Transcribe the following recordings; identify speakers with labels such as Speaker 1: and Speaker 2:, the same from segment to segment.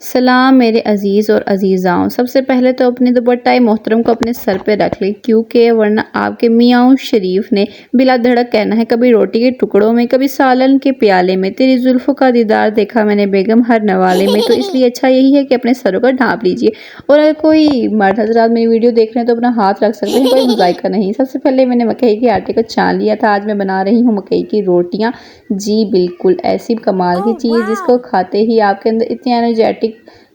Speaker 1: सलाम मेरे अज़ीज़ और अज़ीज़ाओं। सबसे पहले तो अपने दुपट्टा मोहतरम को अपने सर पे रख ले, क्योंकि वरना आपके मियाँ शरीफ ने बिला धड़क कहना है, कभी रोटी के टुकड़ों में, कभी सालन के प्याले में, तेरी जुल्फ़ों का दीदार देखा मैंने बेगम हर नवाले में। तो इसलिए अच्छा यही है कि अपने सरों का ढाँप लीजिए। और अगर कोई मर्द हज़रात मेरी वीडियो देख रहे हैं तो अपना हाथ रख सकते हैं, कोई मुज़ायका नहीं। सबसे पहले मैंने मकई के आटे को छान लिया था। आज मैं बना रही हूँ मकई की रोटियाँ। जी बिल्कुल ऐसी कमाल की चीज़ जिसको खाते ही आपके अंदर इतनी एनर्जेटिक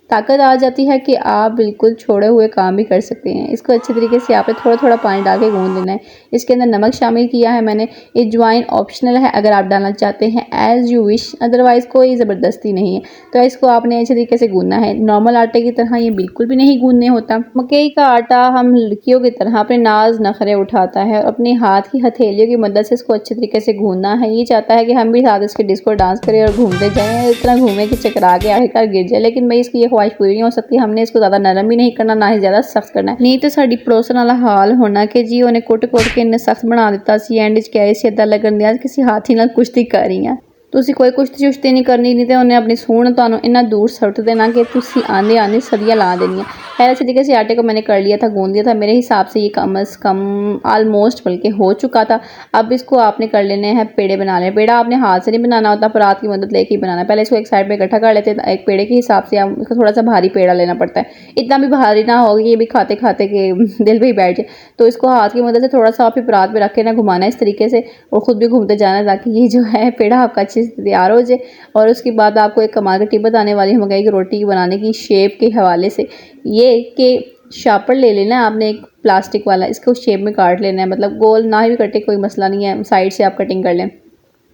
Speaker 1: ताकत आ जाती है कि आप बिल्कुल छोड़े हुए काम भी कर सकते हैं। इसको अच्छे तरीके से यहाँ पे थोड़ा थोड़ा पानी डाल के गूंद लेना है। इसके अंदर नमक शामिल किया है मैंने। ये अजवाइन ऑप्शनल है, अगर आप डालना चाहते हैं एज़ यू विश, अदरवाइज़ कोई ज़बरदस्ती नहीं है। तो इसको आपने अच्छे तरीके से गूंदना है। नॉर्मल आटे की तरह ये बिल्कुल भी नहीं गूंदने होता। मकई का आटा हम लड़कियों की तरह अपने नाज नखरे उठाता है और अपने हाथ की हथेलियों की मदद से इसको अच्छे तरीके से गूंदना है। ये चाहता है कि हम भी साथ इसके डिस्को डांस करें और घूमते जाएँ, इतना घूमें कि चकरा के आखिरकार गिर जाए। लेकिन भाई इसकी ये ख्वाहिश पूरी नहीं हो सकती। हमने इसको ज़्यादा नरम भी नहीं करना, ना ही ज़्यादा सख्त करना है। नहीं तो साड़ी पड़ोसन वाला हाल होना कि जी उन्हें कुट के इन्हें सख्त बना दिता सी, एंड क्या सी इदा लगन दिया किसी हाथी नाल कुश्ती कर रही हैं। ਤੁਸੀਂ ਕੋਈ ਕੁਸ਼ਤੀ ਚੁਸ਼ਤੀ ਨਹੀਂ ਕਰਨੀ, नहीं तो उन्हें अपनी सूढ़ ਤੁਹਾਨੂੰ इन्ना दूर सुट देना कि तुसी आंदे आंदे सदियाँ ला देनी है। खैर अच्छे तरीके से आटे को मैंने कर लिया था, गूंद दिया था। मेरे हिसाब से ये कम अज़ कम ऑलमोस्ट बल्कि हो चुका था। अब इसको आपने कर लेने हैं पेड़े बना लें। पेड़ा आपने हाथ से नहीं बनाना होता, परात की मदद लेके ही बनाना है। पहले इसको एक साइड पे इकट्ठा कर लेते हैं। एक पेड़े के हिसाब से आप इसको थोड़ा सा भारी पेड़ा लेना पड़ता है, इतना भी भारी ना हो कि ये भी खाते खाते के दिल पे ही बैठ जाए। तो इसको हाथ की मदद से थोड़ा सा आप परात पे रख के ना घुमाना है इस तरीके से, और ख़ुद भी घूमते जाना ताकि ये जो है पेड़ा आपका अच्छे से तैयार हो जाए। और उसके बाद आपको एक कमाल की टिप बताने वाली है मकई की रोटी बनाने की शेप के हवाले से। ये कि शापर ले लेना है आपने एक प्लास्टिक वाला, इसको शेप में काट लेना है। मतलब गोल ना ही कटे कोई मसला नहीं है, साइड से आप कटिंग कर लें।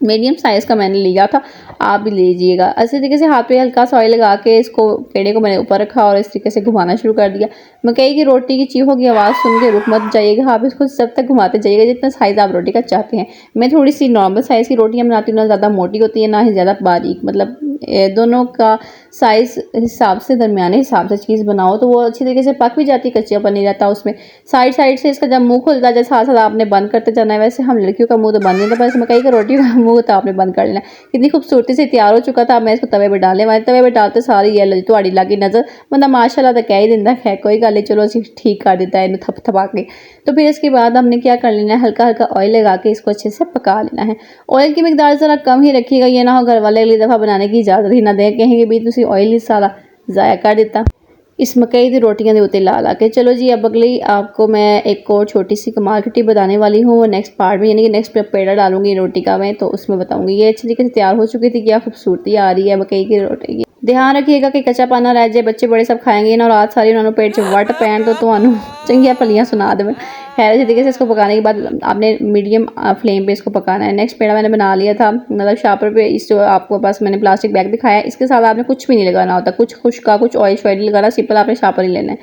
Speaker 1: मीडियम साइज़ का मैंने लिया था, आप भी लीजिएगा। अच्छे तरीके से हाथ पे हल्का सा ऑयल लगा के इसको पेड़े को मैंने ऊपर रखा और इस तरीके से घुमाना शुरू कर दिया। मकई की रोटी की चीखों की आवाज़ सुन के रुक मत जाइएगा, आप इसको जब तक घुमाते जाइएगा जितना साइज़ आप रोटी का चाहते हैं। मैं थोड़ी सी नॉर्मल साइज़ की रोटियाँ बनाती हूँ, ना ज़्यादा मोटी होती है ना ही ज़्यादा बारीक। मतलब दोनों का साइज़ हिसाब से दरमियाने हिसाब से चीज़ बनाओ तो वो अच्छी तरीके से पक भी जाती है, कच्चापन नहीं रहता उसमें। साइड साइड से इसका जब मुंह खुलता है, जैसे साथ साथ आपने बंद करते जाना है। वैसे हम लड़कियों का मुंह तो बंद नहीं था, बस मकई का रोटी का मुंह तो आपने बंद कर लेना। कितनी खूबसूरती से तैयार हो चुका था। मैं इसको तवे पर डालने वाले, तवे पर डालते सारी ये थोड़ी लगी नज़र बंदा माशाल्लाह तो कह ही दिंदा है, कोई गल नहीं, चलो असी ठीक कर दिता है इन्हें थप थपा के। तो फिर इसके बाद हमने क्या कर लेना है, हल्का हल्का ऑयल लगा के इसको अच्छे से पका लेना है। ऑयल की मिकदार ज़रा कम ही रखिएगा, ये ना हो घर वाले अगली दफ़ा बनाने की इजाज़त ही ना दें, कहेंगे भी तुसी ऑयल ही सारा ज़ाया कर दिता इस मकई की रोटियां के उत्ते ला ला के। चलो जी अब अगली आपको मैं एक और छोटी सी कमाल की टिप बताने वाली हूँ, वो नेक्स्ट पार्ट में, यानी कि नेक्स्ट पेड़ा डालूंगी रोटी का मैं, तो उसमें बताऊंगी। ये अच्छी तरीके से तैयार हो चुकी थी, क्या खूबसूरती आ रही है मकई की रोटी की। ध्यान रखिएगा कि कच्चा पाना रह जाए, बच्चे बड़े सब खाएंगे ना और आज सारी उन्होंने पेट च वट पैन तो तुहानू चंगिया भलियां सुना दे। खैर इसी तरीके से इसको पकाने के बाद आपने मीडियम फ्लेम पे इसको पकाना है। नेक्स्ट पेड़ा मैंने बना लिया था, मतलब शापर पे। इस जो आपको पास मैंने प्लास्टिक बैग दिखाया, इसके साथ आपने कुछ भी नहीं लगाना होता, कुछ खुश्क का कुछ ऑयल शॉयल नहीं लगाना, सिंपल आपने शापर ही लेना है,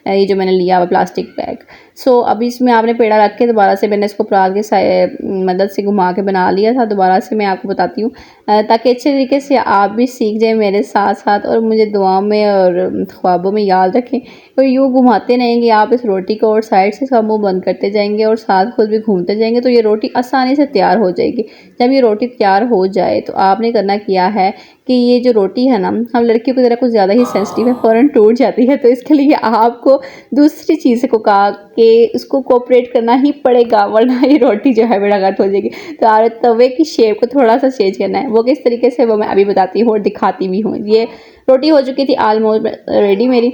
Speaker 1: ये जो मैंने लिया हुआ प्लास्टिक बैग। सो अब इसमें आपने पेड़ा रख के दोबारा से मैंने इसको परात के मदद से घुमा के बना लिया था। दोबारा से मैं आपको बताती हूँ ताकि अच्छे तरीके से आप भी सीख जाए मेरे साथ साथ और मुझे दुआओं में और ख्वाबों में याद रखें। और यूँ घुमाते रहेंगे आप इस रोटी को और साइड से इसका मुँह बंद करते जाएंगे और साथ खुद भी घूमते जाएंगे तो ये रोटी आसानी से तैयार हो जाएगी। जब ये रोटी तैयार हो जाए तो आपने करना किया है कि ये जो रोटी है ना, हम लड़कियों की तरह कुछ ज़्यादा ही सेंसिटिव है, फ़ौरन टूट जाती है। तो इसके लिए आपको दूसरी चीज़ को कहा कि उसको कोऑपरेट करना ही पड़ेगा, वरना ये रोटी जो है बेड़ा गर्क हो जाएगी। तो आप तवे की शेप को थोड़ा सा चेंज करना है, वो किस तरीके से वो मैं अभी बताती हूँ और दिखाती भी हूँ। ये रोटी हो चुकी थी ऑलमोस्ट रेडी मेरी।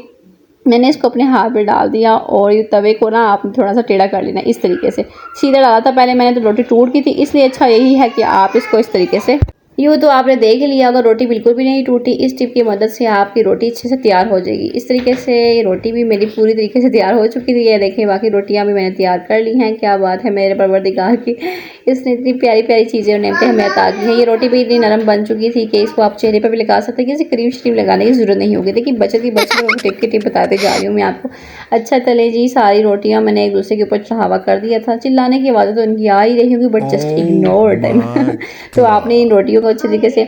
Speaker 1: मैंने इसको अपने हाथ पे डाल दिया और ये तवे को ना आपने थोड़ा सा टेढ़ा कर लेना है इस तरीके से। सीधा डाला था पहले मैंने तो रोटी टूट गई थी, इसलिए अच्छा यही है कि आप इसको इस तरीके से, यूँ तो आपने देख लिया अगर रोटी बिल्कुल भी नहीं टूटी, इस टिप की मदद से आपकी रोटी अच्छे से तैयार हो जाएगी। इस तरीके से ये रोटी भी मेरी पूरी तरीके से तैयार हो चुकी थी। ये देखें बाकी रोटियां भी मैंने तैयार कर ली हैं। क्या बात है मेरे परवरदिगार की, इसने इतनी प्यारी प्यारी चीज़ें और नेमतें हमें अता की हैं। ये रोटी भी इतनी नरम बन चुकी थी कि इसको आप चेहरे पर भी लगा सकते हैं, किसी क्रीम श्रीम लगाने की ज़रूरत नहीं होगी। देखिए बचत की टिप बताते जा रही हूँ मैं आपको। अच्छा चले जी, सारी रोटियाँ मैंने एक दूसरे के ऊपर चढ़ावा कर दिया था। चिल्लाने की आवाज़ें तो इनकी आ ही रही होगी, बट जस्ट इग्नोर टाइम। तो आपने इन रोटियों को अच्छे तरीके से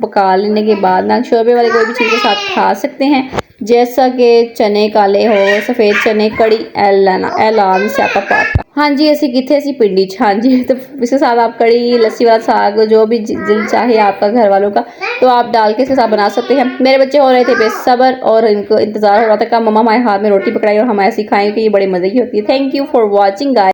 Speaker 1: पका लेने के बाद ना शोरबे वाले कोई भी चीज़ के साथ खा सकते हैं, जैसा कि चने काले हो, सफ़ेद चने, कड़ी, एल लाना एलान स्यापा पाता। हाँ जी, ऐसी किथे ऐसी पिंडी। हाँ जी, तो इसके साथ आप कड़ी, लस्सी वाला साग, जो भी दिल चाहे आपका घर वालों का, तो आप डाल के इसके साथ बना सकते हैं। मेरे बच्चे हो रहे थे बेसब्र और इनको इंतजार हो रहा था कब मम्मा हमारे हाथ में रोटी पकड़ाई और हम ऐसी खाएं कि ये बड़े मजे की होती है। Thank you for watching guys.